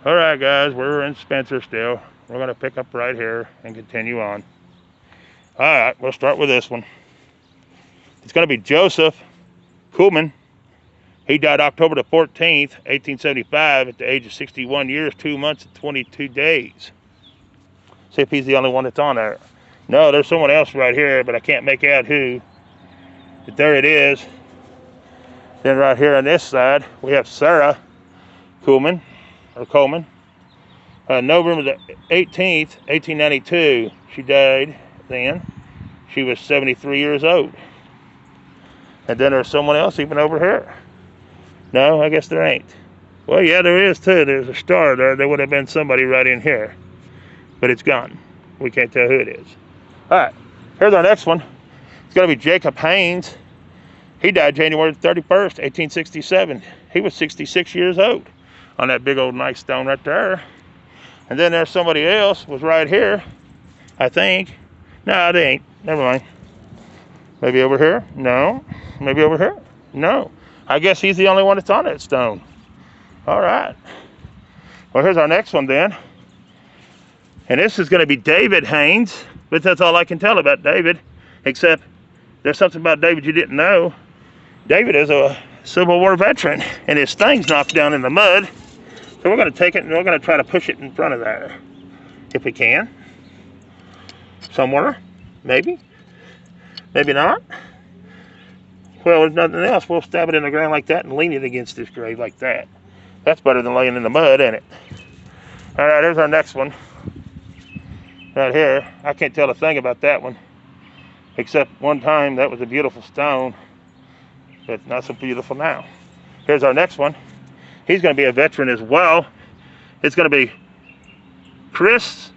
All right, guys, we're in Spencer still. We're going to pick up right here and continue on. All right, we'll start with this one. It's going to be Joseph Kuhlman. He died October the 14th, 1875, at the age of 61 years, 2 months, and 22 days. See if he's the only one that's on there. No, there's someone else right here, but I can't make out who. But there it is. Then right here on this side, we have Sarah Kuhlman, or Coleman. November the 18th, 1892, she died then. She was 73 years old. And then there's someone else even over here. No, I guess there ain't. Well, yeah, there is too. There's a star there. There would have been somebody right in here. But it's gone. We can't tell who it is. All right, here's our next one. It's going to be Jacob Haynes. He died January 31st, 1867. He was 66 years old on that big old nice stone right there. And then there's somebody else was right here, I think. No, it ain't. Never mind. Maybe over here? No. Maybe over here? No. I guess he's the only one that's on that stone. All right. Well, here's our next one then. And this is going to be David Haynes, but that's all I can tell about David, except there's something about David you didn't know. David is a Civil War veteran, and his thing's knocked down in the mud. So we're going to take it and we're going to try to push it in front of there, if we can. Somewhere, maybe. Maybe not. Well, if nothing else, we'll stab it in the ground like that and lean it against this grave like that. That's better than laying in the mud, ain't it? All right, here's our next one. Right here. I can't tell a thing about that one, except one time that was a beautiful stone, but not so beautiful now. Here's our next one. He's going to be a veteran as well. It's going to be Chris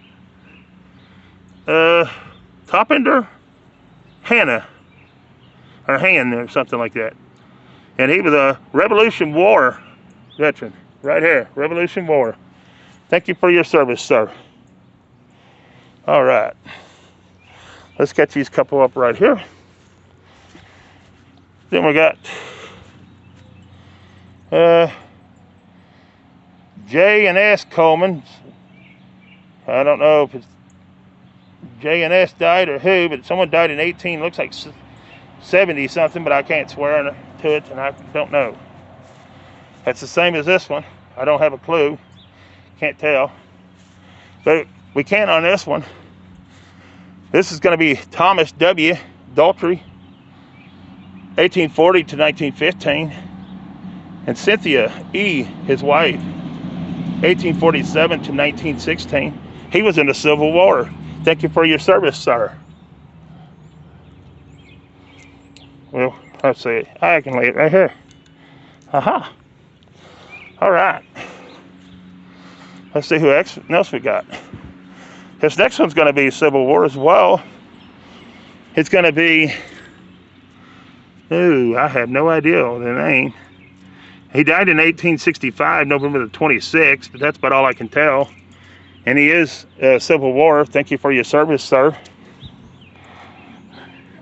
Toppinder Hanna, or Han, or something like that. And he was a Revolution War veteran. Right here, Revolution War. Thank you for your service, sir. All right. Let's get these couple up right here. Then we got J and S Coleman. I don't know if it's J and S died or who, but someone died in 18, looks like 70 something, but I can't swear to it and I don't know. That's the same as this one. I don't have a clue. Can't tell. But we can on this one. This is going to be Thomas W. Daltrey, 1840 to 1915. And Cynthia E., his wife, 1847 to 1916. He was in the Civil War. Thank you for your service, sir. Well, let's see. I can lay it right here. Aha. All right. Let's see who else we got. This next one's going to be Civil War as well. It's going to be, I have no idea the name. He died in 1865, November the 26th, but that's about all I can tell. And he is Civil War. Thank you for your service, sir.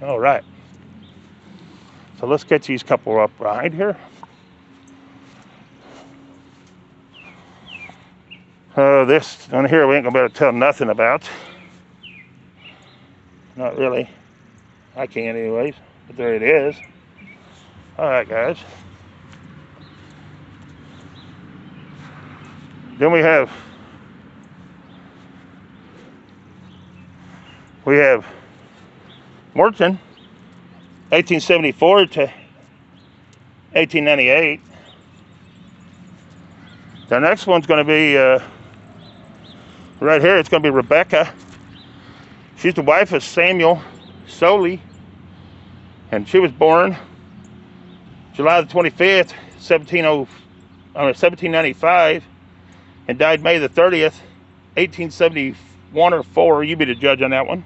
All right. So let's get these couple up right here. This on here we ain't gonna be able to tell nothing about. Not really. I can't anyways, but there it is. All right, guys. Then we have Morton, 1874 to 1898. The next one's going to be right here. It's going to be Rebecca. She's the wife of Samuel Soley, and she was born July the 25th, 1795, and died May the 30th, 1871 or 4. You be the judge on that one.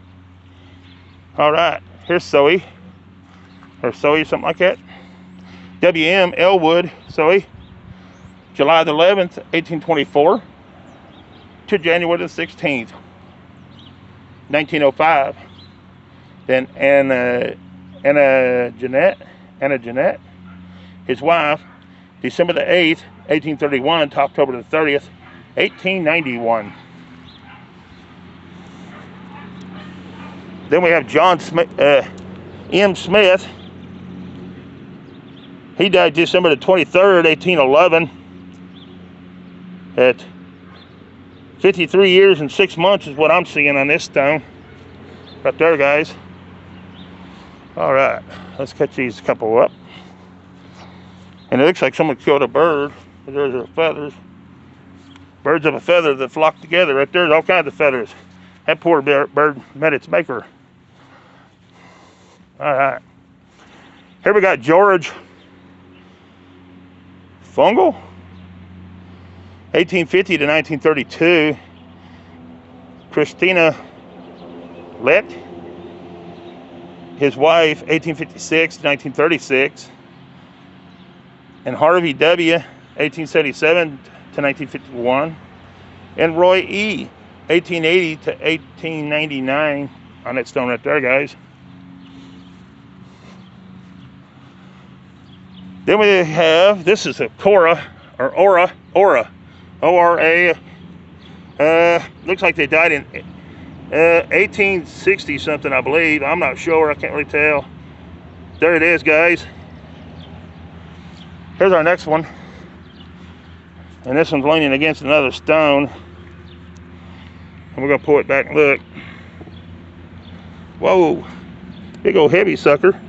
All right, here's Zoe, or Zoe, something like that. W.M. Elwood Zoe, July the 11th, 1824, to January the 16th, 1905. Then Anna Jeanette, his wife, December the 8th, 1831 to October the 30th, 1891. Then we have John Smith, M. Smith. He died December the 23rd, 1811, at 53 years and 6 months is what I'm seeing on this stone. Right there, guys. All right, let's catch these couple up. And it looks like someone killed a bird. There's the feathers. Birds of a feather that flock together. Right there's all kinds of feathers. That poor bird met its maker. All right. Here we got George Fungal, 1850 to 1932. Christina Lett, his wife, 1856 to 1936. And Harvey W., 1877 to 1951. And Roy E., 1880 to 1899 on that stone right there, guys. Then we have, this is a Cora, or Ora, O-R-A. Looks like they died in 1860 something, I believe. I'm not sure, I can't really tell. There it is, guys. Here's our next one. And this one's leaning against another stone. And we're gonna pull it back and look. Whoa, big old heavy sucker.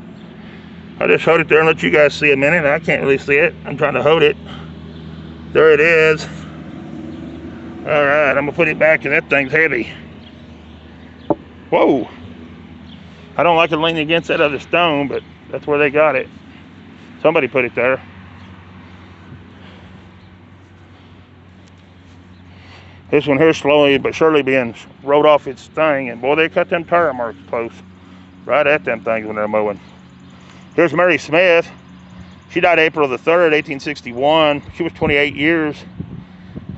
I'll just hold it there and let you guys see a minute. I can't really see it. I'm trying to hold it. There it is. All right, I'm gonna put it back, and that thing's heavy. Whoa. I don't like it leaning against that other stone, but that's where they got it. Somebody put it there. This one here slowly but surely being rode off its thing, and boy, they cut them tire marks close. Right at them things when they're mowing. Here's Mary Smith. She died April the 3rd, 1861. She was 28 years.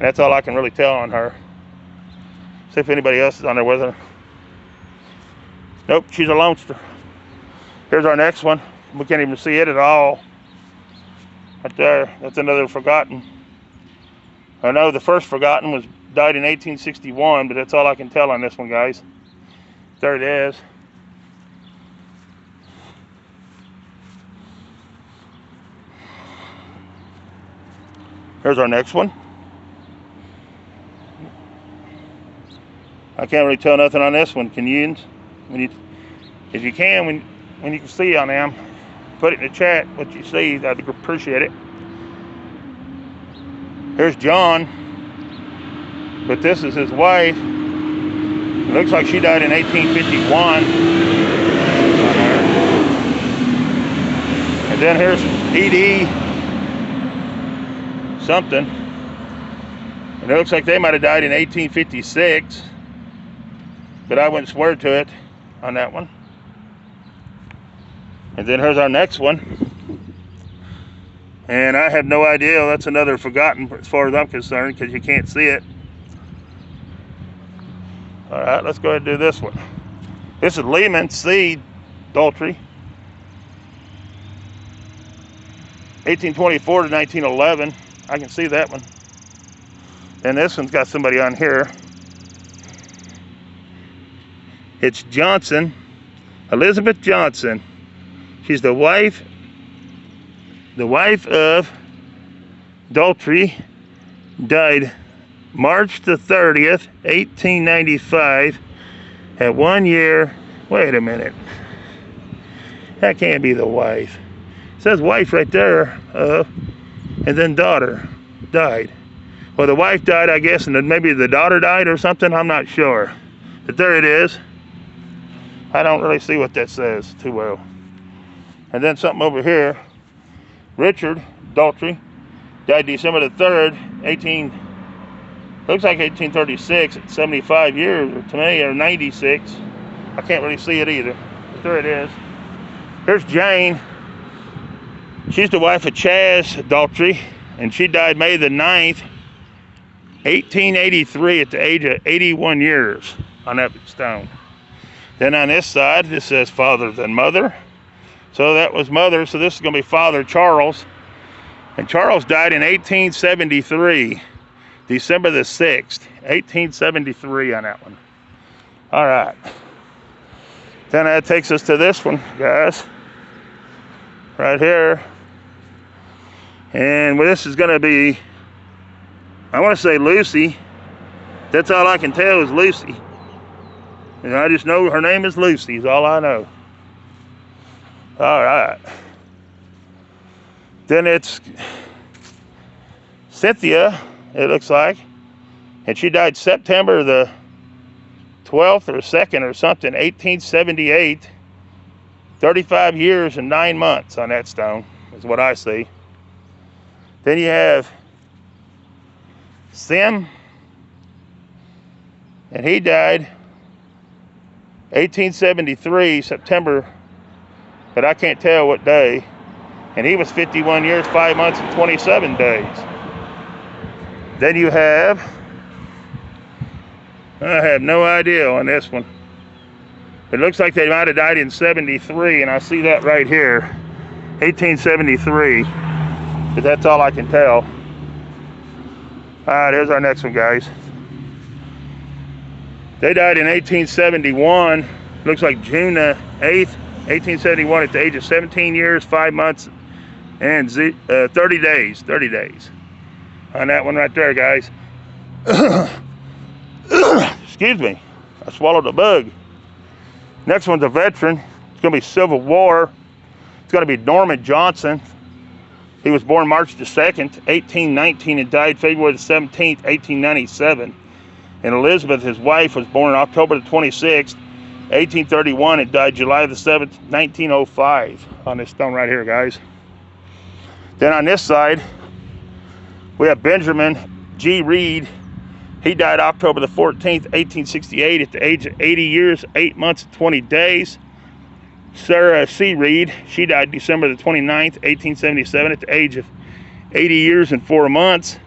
That's all I can really tell on her. See if anybody else is on there with her. Nope, she's a lonester. Here's our next one. We can't even see it at all. Right there, that's another forgotten. I know the first forgotten was died in 1861, but that's all I can tell on this one, guys. There it is. Here's our next one. I can't really tell nothing on this one. Can you? If you can, when you can see on them, put it in the chat what you see. I'd appreciate it. Here's John, but this is his wife. It looks like she died in 1851. And then here's Edie something, and it looks like they might have died in 1856, but I wouldn't swear to it on that one. And then here's our next one, and I have no idea. That's another forgotten as far as I'm concerned, because you can't see it. All right, let's go ahead and do this one. This is Lehman C. Daltrey, 1824 to 1911. I can see that one. And this one's got somebody on here. It's Johnson, Elizabeth Johnson. She's the wife of Daltrey. Died March the 30th, 1895 at 1 year. Wait a minute. That can't be the wife. It says wife right there. And then daughter died. Well, the wife died, I guess, and then maybe the daughter died or something. I'm not sure. But there it is. I don't really see what that says too well. And then something over here. Richard Daltrey died December the 3rd, looks like 1836, at 75 years, or to me, or 96. I can't really see it either. But there it is. Here's Jane. She's the wife of Chaz Daltrey, and she died May the 9th, 1883 at the age of 81 years on that stone. Then on this side, this says father than mother. So that was mother, so this is going to be Father Charles. And Charles died in 1873. December the 6th, 1873 on that one. All right. Then that takes us to this one, guys. Right here. And this is going to be, I want to say Lucy. That's all I can tell is Lucy. And I just know her name is Lucy, is all I know. All right. Then it's Cynthia, it looks like. And she died September the 12th or 2nd or something, 1878. 35 years and 9 months on that stone, is what I see. Then you have Sim, and he died 1873, September, but I can't tell what day. And he was 51 years, 5 months, and 27 days. Then you have, I have no idea on this one. It looks like they might have died in 73, and I see that right here, 1873, but that's all I can tell. All right, here's our next one, guys. They died in 1871, looks like June the 8th, 1871, at the age of 17 years, 5 months, and 30 days on that one right there, guys. Excuse me, I swallowed a bug. Next one's a veteran. It's going to be Civil War. It's going to be Norman Johnson. He was born March the 2nd, 1819, and died February the 17th, 1897. And Elizabeth, his wife, was born October the 26th, 1831, and died July the 7th, 1905 on this stone right here, guys. Then on this side, we have Benjamin G. Reed. He died October the 14th, 1868, at the age of 80 years, 8 months, and 20 days. Sarah C. Reed, she died December the 29th, 1877, at the age of 80 years and 4 months.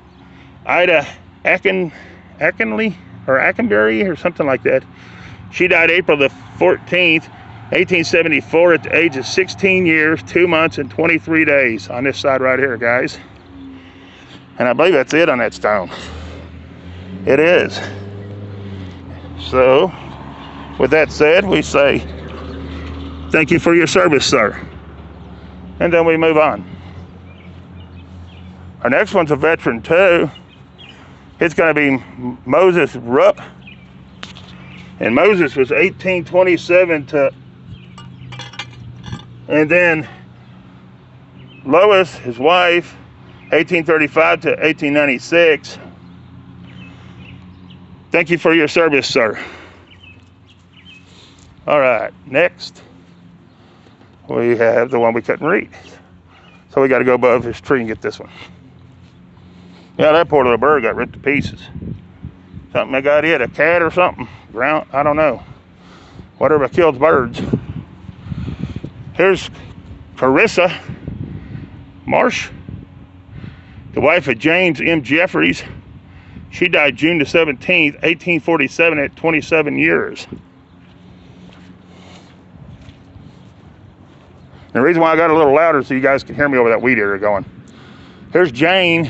Ida Ackenberry or something like that. She died April the 14th, 1874, at the age of 16 years, 2 months, and 23 days on this side right here, guys. And I believe that's it on that stone. It is. So, with that said, we say, thank you for your service, sir. And then we move on. Our next one's a veteran too. It's going to be Moses Rupp. And Moses was 1827 to, and then Lois, his wife, 1835 to 1896. Thank you for your service, sir. All right, next we have the one we couldn't read. So we got to go above this tree and get this one. Yeah, that poor little bird got ripped to pieces. Something they got it, a cat or something. Ground, I don't know. Whatever kills birds. Here's Carissa Marsh, the wife of James M. Jeffries. She died June the 17th, 1847, at 27 years. And the reason why I got a little louder so you guys can hear me over that weed area going. Here's James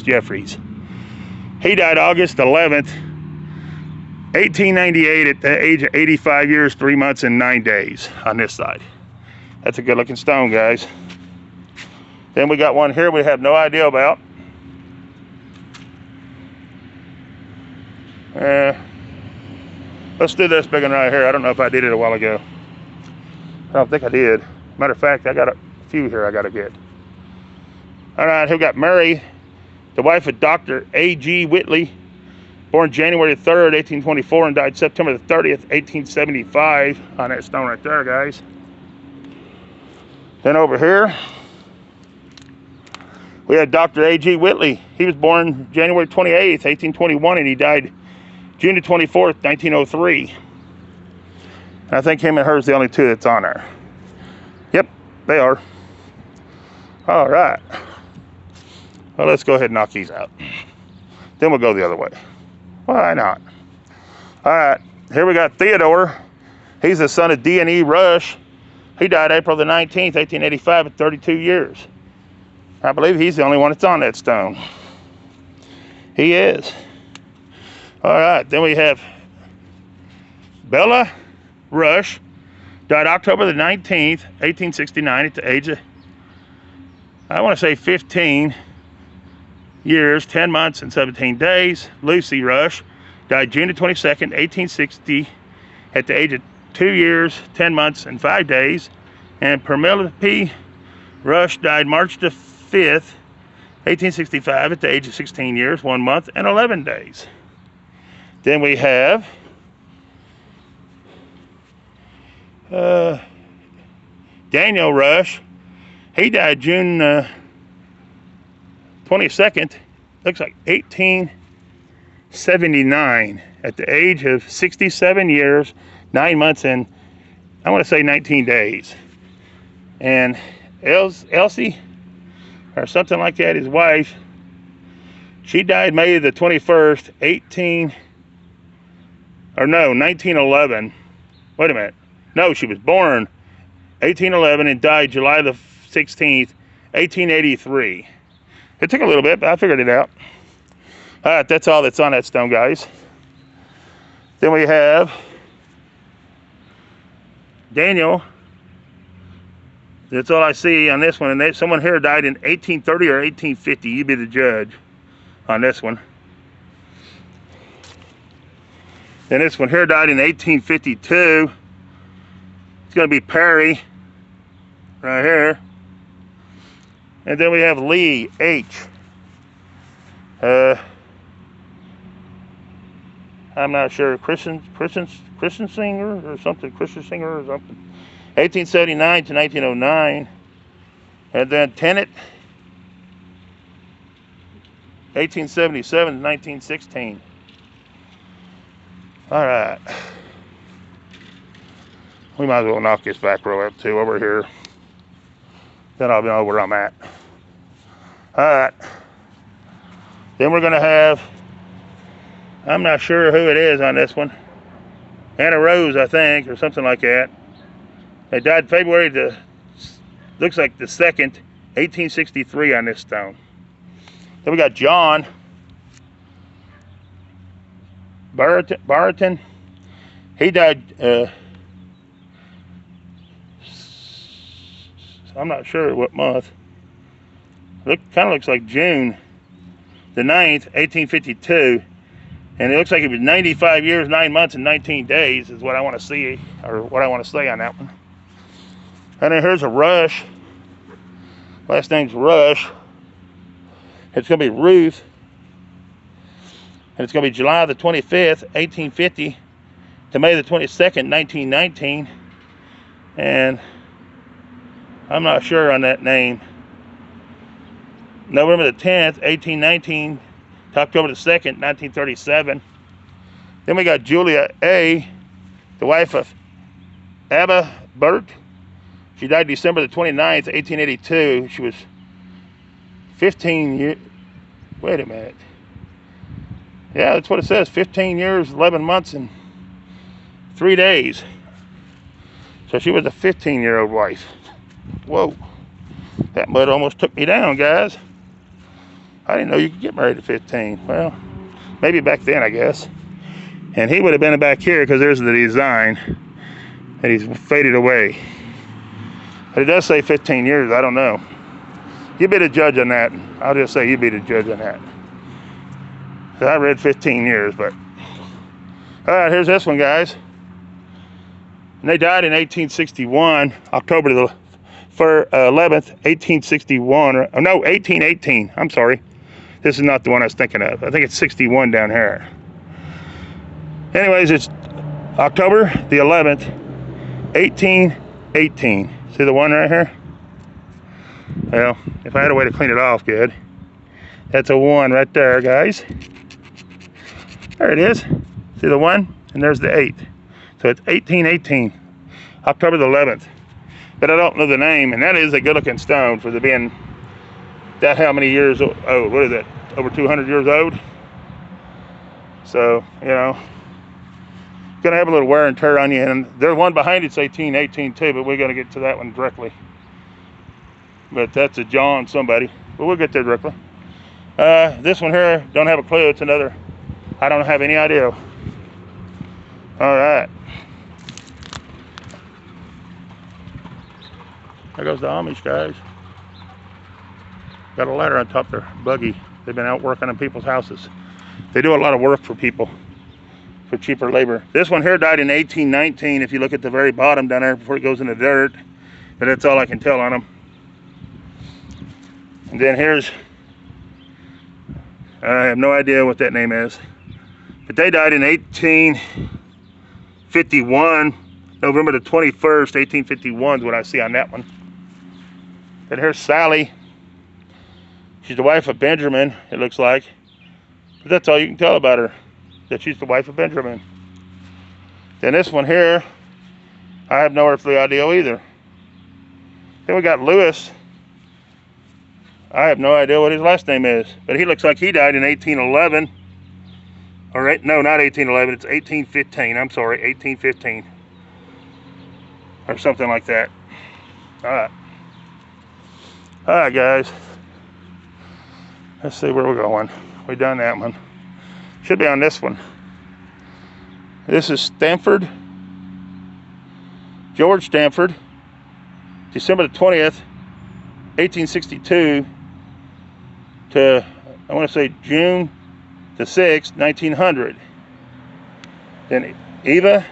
Jeffries. He died August 11th, 1898, at the age of 85 years, 3 months, and 9 days on this side. That's a good looking stone, guys. Then we got one here we have no idea about. Let's do this big one right here. I don't know if I did it a while ago. I don't think I did. Matter of fact, I got a few here I got to get. All right, who got Mary, the wife of Dr. A.G. Whitley, born January 3rd, 1824, and died September the 30th, 1875 on that stone right there, guys. Then over here, we had Dr. A.G. Whitley. He was born January 28th, 1821, and he died June the 24th, 1903. And I think him and her is the only two that's on there. Yep, they are. All right. Well, let's go ahead and knock these out. Then we'll go the other way. Why not? All right, here we got Theodore. He's the son of D&E Rush. He died April the 19th, 1885, at 32 years. I believe he's the only one that's on that stone. He is. All right, then we have Bella Rush, died October the 19th, 1869 at the age of, I want to say 15 years, 10 months and 17 days. Lucy Rush, died June the 22nd, 1860 at the age of 2 years, 10 months and 5 days. And Penelope Rush died March the 5th, 1865 at the age of 16 years, 1 month and 11 days. Then we have Daniel Rush. He died June 22nd, looks like 1879 at the age of 67 years, 9 months and I want to say 19 days. And Elsie, or something like that, his wife, she died May the 21st, 1911. Wait a minute. No, she was born 1811 and died July the 16th, 1883. It took a little bit, but I figured it out. All right, that's all that's on that stone, guys. Then we have Daniel. That's all I see on this one. And someone here died in 1830 or 1850. You be the judge on this one. And this one here died in 1852. It's going to be Perry right here. And then we have Lee H. I'm not sure, Christian singer or something, 1879 to 1909. And then Tennant, 1877 to 1916. All right. We might as well knock this back row up too over here. Then I'll know where I'm at. All right. Then we're going to have, I'm not sure who it is on this one. Anna Rose, I think, or something like that. They died February the, looks like the 2nd, 1863 on this stone. Then we got John Barton. He died, I'm not sure what month. Kind of looks like June the 9th, 1852. And it looks like it was 95 years, 9 months, and 19 days is what I want to see, or what I want to say on that one. And then here's a Rush. Last name's Rush. It's going to be Ruth. And it's going to be July the 25th, 1850 to May the 22nd, 1919. And I'm not sure on that name. November the 10th, 1819 to October the 2nd, 1937. Then we got Julia A., the wife of Abba Burt. She died December the 29th, 1882. She was 15 years. Wait a minute. Yeah, that's what it says. 15 years, 11 months, and 3 days. So she was a 15-year-old wife. Whoa. That mud almost took me down, guys. I didn't know you could get married at 15. Well, maybe back then, I guess. And he would have been back here because there's the design. And he's faded away. But it does say 15 years. I don't know. You be the judge on that. I'll just say you be the judge on that. I read 15 years, but... All right, here's this one, guys. And they died in 1861, October the 11th, 1861. No, 1818. I'm sorry. This is not the one I was thinking of. I think it's 61 down here. Anyways, it's October the 11th, 1818. See the one right here? Well, if I had a way to clean it off good. That's a 1 right there, guys. There it is. See the 1? And there's the 8. So it's 1818. October the 11th. But I don't know the name, and that is a good-looking stone for the being that how many years old. What is it? Over 200 years old. So, you know, gonna have a little wear and tear on you. And there's one behind it's 1818 too, but we're gonna get to that one directly. But that's a John somebody. But we'll get there directly. This one here, don't have a clue. It's another, I don't have any idea. All right. There goes the Amish guys. Got a ladder on top of their buggy. They've been out working on people's houses. They do a lot of work for people for cheaper labor. This one here died in 1819. If you look at the very bottom down there before it goes in the dirt, but that's all I can tell on them. And then here's, I have no idea what that name is, but they died in 1851, November the 21st, 1851 is what I see on that one. Then here's Sally. She's the wife of Benjamin, it looks like. But that's all you can tell about her, that she's the wife of Benjamin. Then this one here, I have no earthly idea either. Then we got Lewis. I have no idea what his last name is, but he looks like he died in 1811. All right, no, not 1811, it's 1815. I'm sorry, 1815. Or something like that. All right. All right, guys. Let's see where we're going. We done that one. Should be on this one. This is Stanford. George Stanford. December the 20th, 1862 to, I want to say June the 6th, 1900. Then Eva,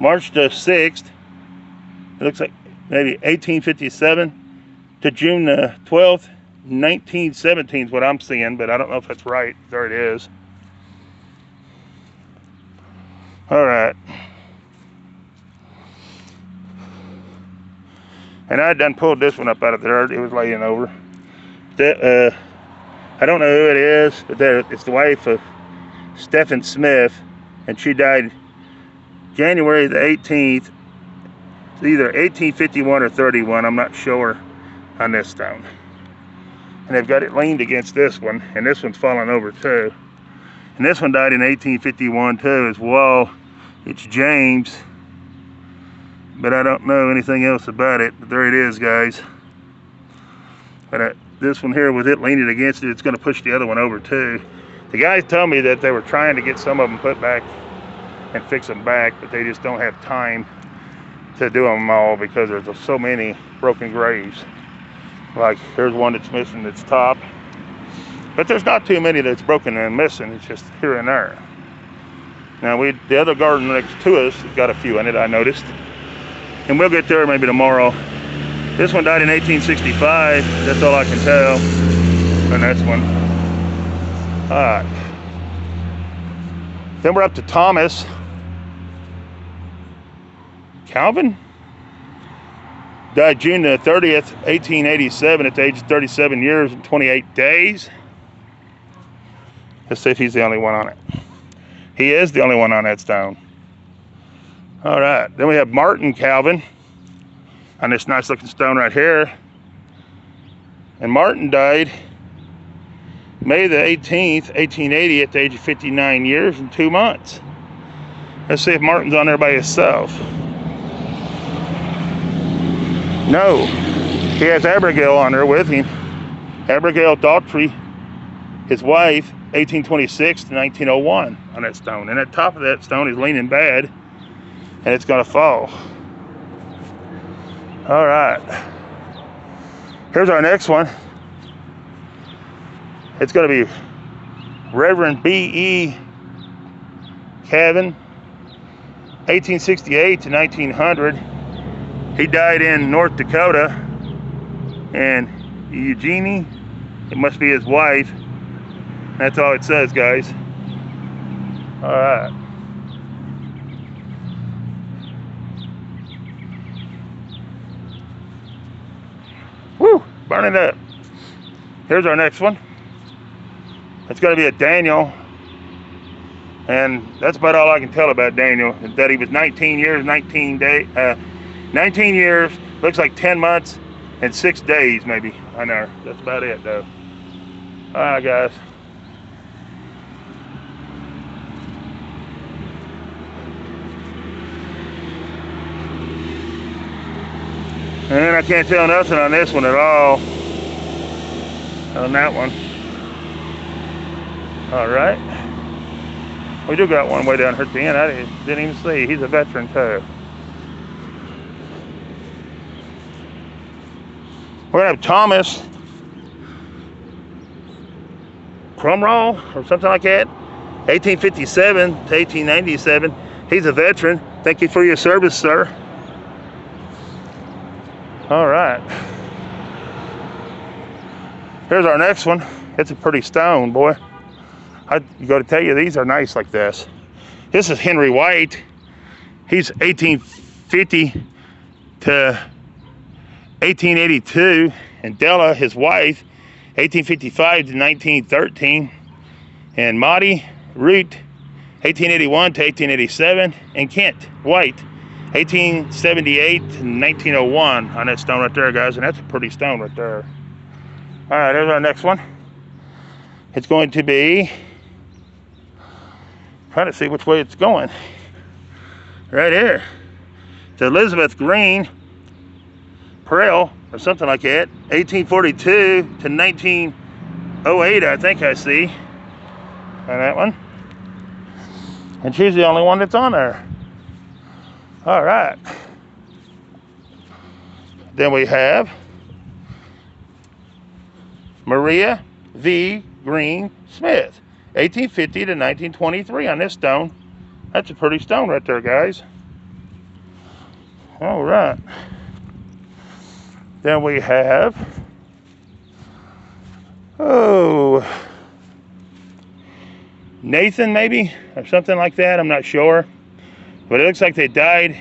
March the 6th, it looks like maybe 1857 to June the 12th, 1917 is what I'm seeing, but I don't know if that's right. There it is. All right. And I done pulled this one up out of the dirt. It was laying over. I don't know who it is, but it's the wife of Stephen Smith, and she died January the 18th. It's either 1851 or 31. I'm not sure on this stone. And they've got it leaned against this one, and this one's falling over too. And this one died in 1851 too as well. It's James, but I don't know anything else about it. But there it is, guys. But this one here, with it leaning against it, it's going to push the other one over too. The guys tell me that they were trying to get some of them put back and fix them back, but they just don't have time to do them all because there's so many broken graves. Like here's one that's missing its top, but there's not too many that's broken and missing. It's just here and there. Now the other garden next to us has got a few in it, I noticed, and we'll get there maybe tomorrow. This one died in 1865. That's all I can tell. And that's one. All right. Then we're up to Thomas Calvin. Died June the 30th, 1887 at the age of 37 years and 28 days. Let's see if he's the only one on it. He is the only one on that stone. All right, then we have Martin Calvin on this nice looking stone right here. And Martin died May the 18th, 1880 at the age of 59 years and 2 months. Let's see if Martin's on there by himself. No, he has Abigail on there with him. Abigail Daughtry, his wife, 1826 to 1901 on that stone. And at the top of that stone is leaning bad, and it's gonna fall. All right, here's our next one. It's gonna be Reverend B.E. Calvin, 1868 to 1900. He died in North Dakota, and Eugenie, it must be his wife. That's all it says, guys. All right. Woo, burning up. Here's our next one. It's going to be a Daniel, and that's about all I can tell about Daniel. Is that he was 19 years, 19 years, looks like 10 months and 6 days maybe. I know, that's about it though. All right, guys. And I can't tell nothing on this one at all. On that one. All right. We do got one way down here at the end. I didn't even see. He's a veteran too. We're gonna have Thomas Crumrall or something like that. 1857 to 1897. He's a veteran. Thank you for your service, sir. All right. Here's our next one. It's a pretty stone, boy. I got to tell you, these are nice like this. This is Henry White. He's 1850 to 1882. And Della, his wife, 1855 to 1913. And Maudie Root, 1881 to 1887. And Kent White, 1878 to 1901 on that stone right there, guys. And that's a pretty stone right there. All right, there's our next one. It's going to be, trying to see which way it's going. Right here. It's Elizabeth Green Perel or something like that. 1842 to 1908, I think I see. On that one. And she's the only one that's on there. All right. Then we have Maria V. Green Smith, 1850 to 1923 on this stone. That's a pretty stone right there, guys. All right. Then we have, Nathan maybe, or something like that. I'm not sure. But it looks like they died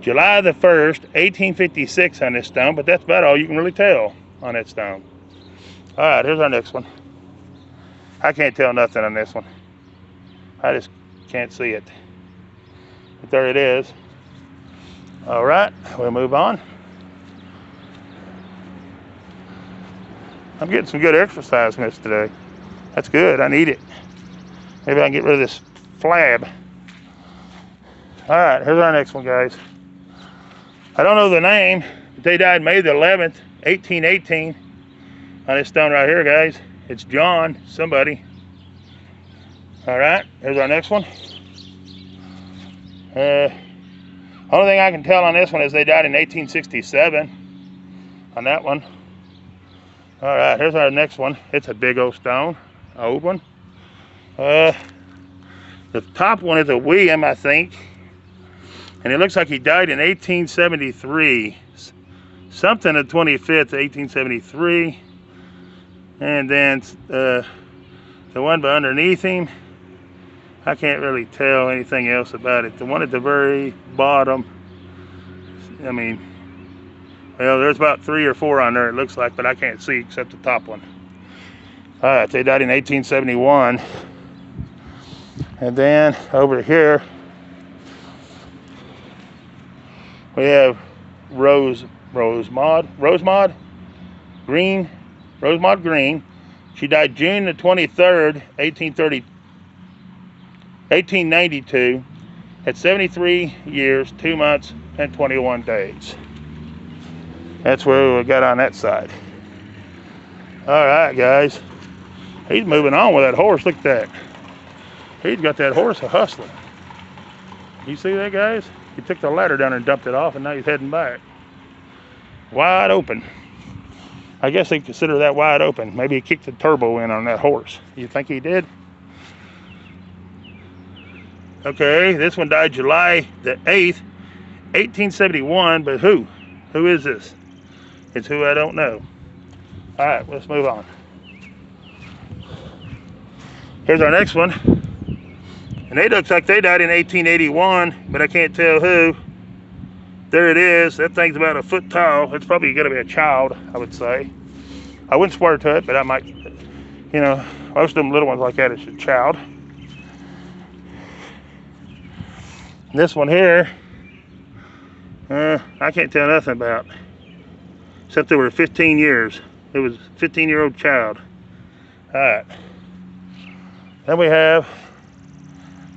July the 1st, 1856 on this stone, but that's about all you can really tell on that stone. All right, here's our next one. I can't tell nothing on this one. I just can't see it. But there it is. All right, we'll move on. I'm getting some good exercise in this today. That's good, I need it. Maybe I can get rid of this flab. All right, here's our next one, guys. I don't know the name, but they died May the 11th, 1818 on this stone right here, guys. It's John somebody. All right, here's our next one. Only thing I can tell on this one is they died in 1867 on that one. All right, here's our next one. It's a big old stone, an old one. The top one is a William, I think. And it looks like he died in 1873. Something the 25th, 1873. And then the one underneath him, I can't really tell anything else about it. The one at the very bottom, I mean, well, there's about 3 or 4 on there, it looks like, but I can't see except the top one. All right, they died in 1871. And then over here, we have Rosemaude Green. She died June the 23rd, 1892, at 73 years, 2 months, and 21 days. That's where we got on that side. All right, guys. He's moving on with that horse. Look at that. He's got that horse a-hustling. You see that, guys? He took the ladder down and dumped it off, and now he's heading back. Wide open. I guess they consider that wide open. Maybe he kicked the turbo in on that horse. You think he did? Okay, this one died July the 8th, 1871, but who? Who is this? It's who I don't know. All right, let's move on. Here's our next one. And it looks like they died in 1881, but I can't tell who. There it is. That thing's about a foot tall. It's probably going to be a child, I would say. I wouldn't swear to it, but I might, you know, most of them little ones like that is a child. This one here, I can't tell nothing about, except they were 15 years. It was a 15-year-old child. All right. Then we have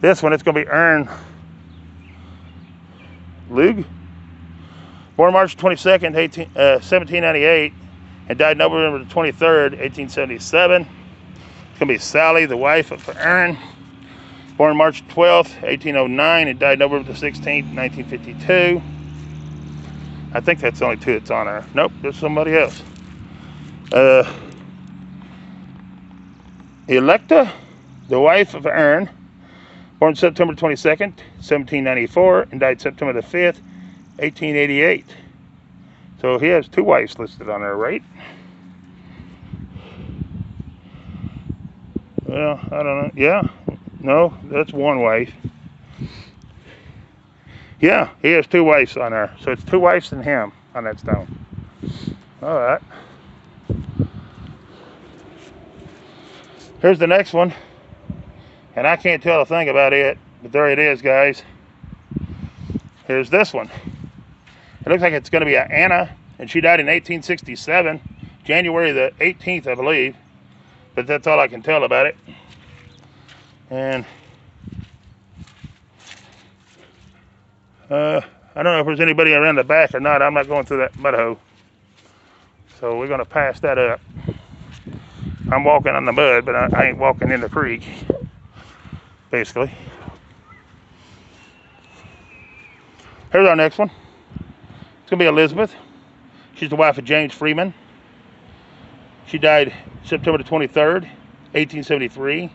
this one. It's going to be Ern Lug. Born March 22nd, 1798, and died November 23rd, 1877. It's going going to be Sally, the wife of Aaron. Born March 12th, 1809, and died November the 16th, 1952. I think that's the only two that's on there. Nope, there's somebody else. Electa, the wife of Aaron, born September 22nd, 1794, and died September the 5th, 1888. So he has two wives listed on there, right? Well, I don't know. Yeah, no, that's one wife. Yeah, he has two wives on there. So it's two wives and him on that stone. All right. Here's the next one. And I can't tell a thing about it, but there it is, guys. Here's this one. It looks like it's going to be an Anna, and she died in 1867, January the 18th, I believe. But that's all I can tell about it. And I don't know if there's anybody around the back or not. I'm not going through that mud hole. So we're going to pass that up. I'm walking on the mud, but I ain't walking in the creek, basically. Here's our next one. It's going to be Elizabeth. She's the wife of James Freeman. She died September 23rd, 1873.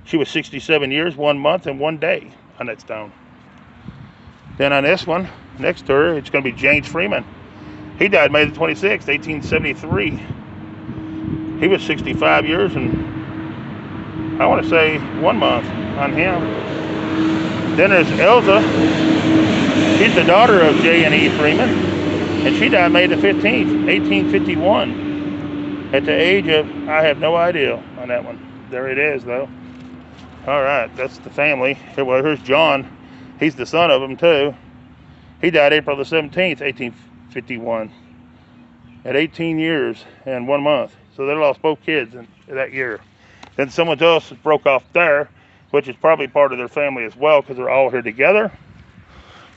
She was 67 years, 1 month, and 1 day on that stone. Then on this one, next to her, it's going to be James Freeman. He died May the 26th, 1873. He was 65 years and I want to say 1 month on him. Then there's Elsa. She's the daughter of J.N.E. Freeman, and she died May the 15th, 1851. At the age of, I have no idea on that one. There it is, though. All right, that's the family. Here's John. He's the son of them, too. He died April the 17th, 1851. At 18 years and 1 month. So they lost both kids in that year. Then someone else broke off there, which is probably part of their family as well, because they're all here together.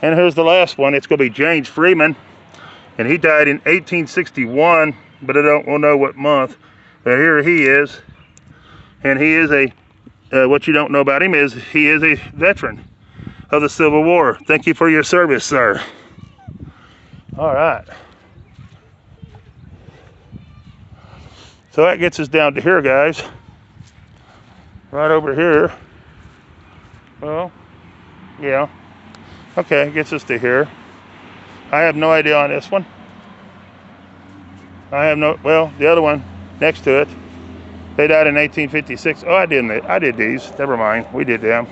And here's the last one. It's going to be James Freeman. And he died in 1861, but I don't know what month. But here he is. And he is what you don't know about him is he is a veteran of the Civil War. Thank you for your service, sir. All right. So that gets us down to here, guys. Right over here. Well, yeah. Okay, gets us to here. I have no idea on this one. Well, the other one next to it, they died in 1856. Oh, I did these. Never mind, we did them.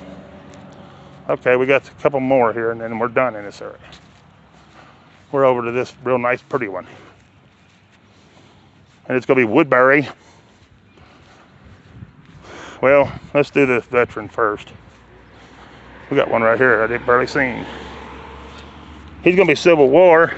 Okay, we got a couple more here, and then we're done in this area. We're over to this real nice, pretty one. And it's going to be Woodbury. Well, let's do the veteran first. We got one right here I didn't barely seen. He's going to be Civil War.